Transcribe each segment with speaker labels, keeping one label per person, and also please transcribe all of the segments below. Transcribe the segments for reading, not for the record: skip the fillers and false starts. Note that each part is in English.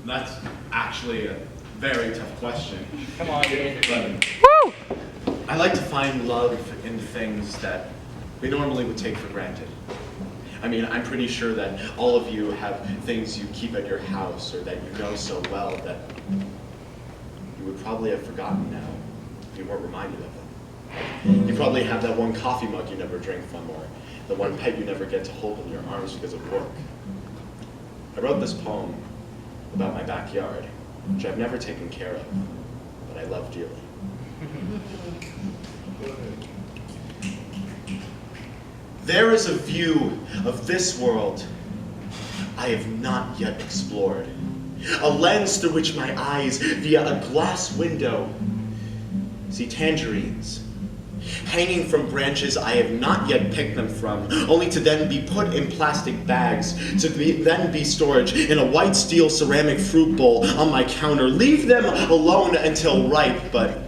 Speaker 1: That's actually a very tough question.
Speaker 2: Come on, dude.
Speaker 1: Woo! I like to find love in things that we normally would take for granted. I mean, I'm pretty sure that all of you have things you keep at your house or that you know so well that you would probably have forgotten now if you weren't reminded of them. You probably have that one coffee mug you never drink from, or the one pet you never get to hold in your arms because of work. I wrote this poem about my backyard, which I've never taken care of, but I love dearly. There is a view of this world I have not yet explored, a lens through which my eyes, via a glass window, see tangerines hanging from branches I have not yet picked them from, only to then be put in plastic bags, then be stored in a white steel ceramic fruit bowl on my counter. Leave them alone until ripe, but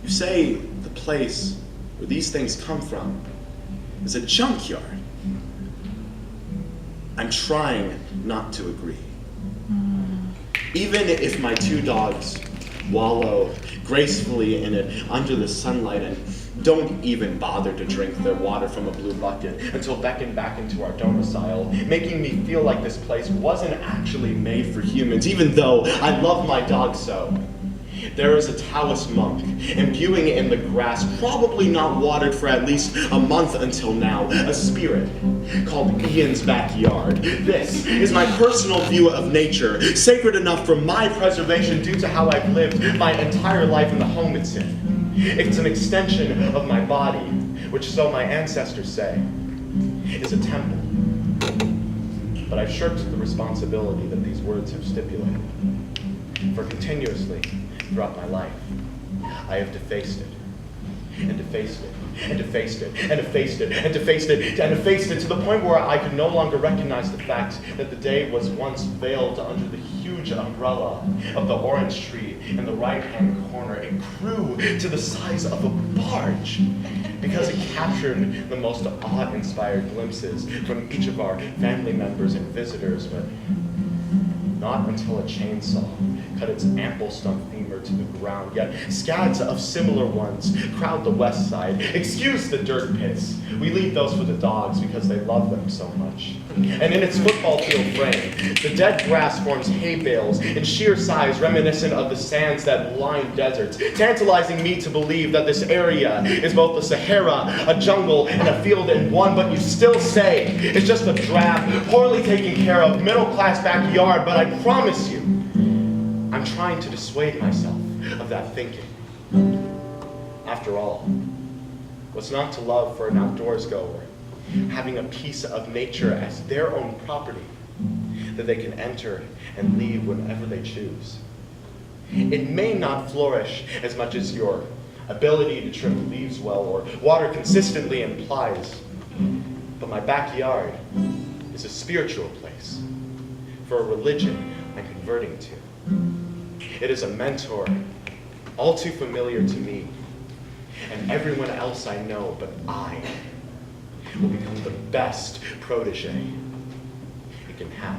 Speaker 1: you say the place where these things come from is a junkyard. I'm trying not to agree. Even if my two dogs wallow gracefully in it under the sunlight and don't even bother to drink their water from a blue bucket until beckoned back into our domicile, making me feel like this place wasn't actually made for humans, even though I love my dog so. There is a Taoist monk imbuing in the grass, probably not watered for at least a month until now, a spirit called Ian's backyard. This is my personal view of nature, sacred enough for my preservation due to how I've lived my entire life in the home it's in. It's an extension of my body, which, so my ancestors say, is a temple. But I've shirked the responsibility that these words have stipulated. For continuously, throughout my life, I have defaced it, and defaced it, and defaced it, and defaced it, and defaced it, and defaced it, to the point where I could no longer recognize the fact that the day was once veiled under the huge umbrella of the orange tree in the right-hand corner. It grew to the size of a barge, because it captured the most awe-inspired glimpses from each of our family members and visitors, but not until a chainsaw cut its ample stump femur to the ground. Yet scads of similar ones crowd the west side. Excuse the dirt pits. We leave those for the dogs because they love them so much. And in its football field frame, the dead grass forms hay bales in sheer size reminiscent of the sands that line deserts, tantalizing me to believe that this area is both the Sahara, a jungle, and a field in one, but you still say it's just a drab, poorly taken care of, middle-class backyard. But I promise you, I'm trying to dissuade myself of that thinking. After all, what's not to love for an outdoors goer, having a piece of nature as their own property that they can enter and leave whenever they choose? It may not flourish as much as your ability to trim leaves well or water consistently implies, but my backyard is a spiritual place for a religion I'm converting to. It is a mentor, all too familiar to me and everyone else I know, but I will become the best protege it can have.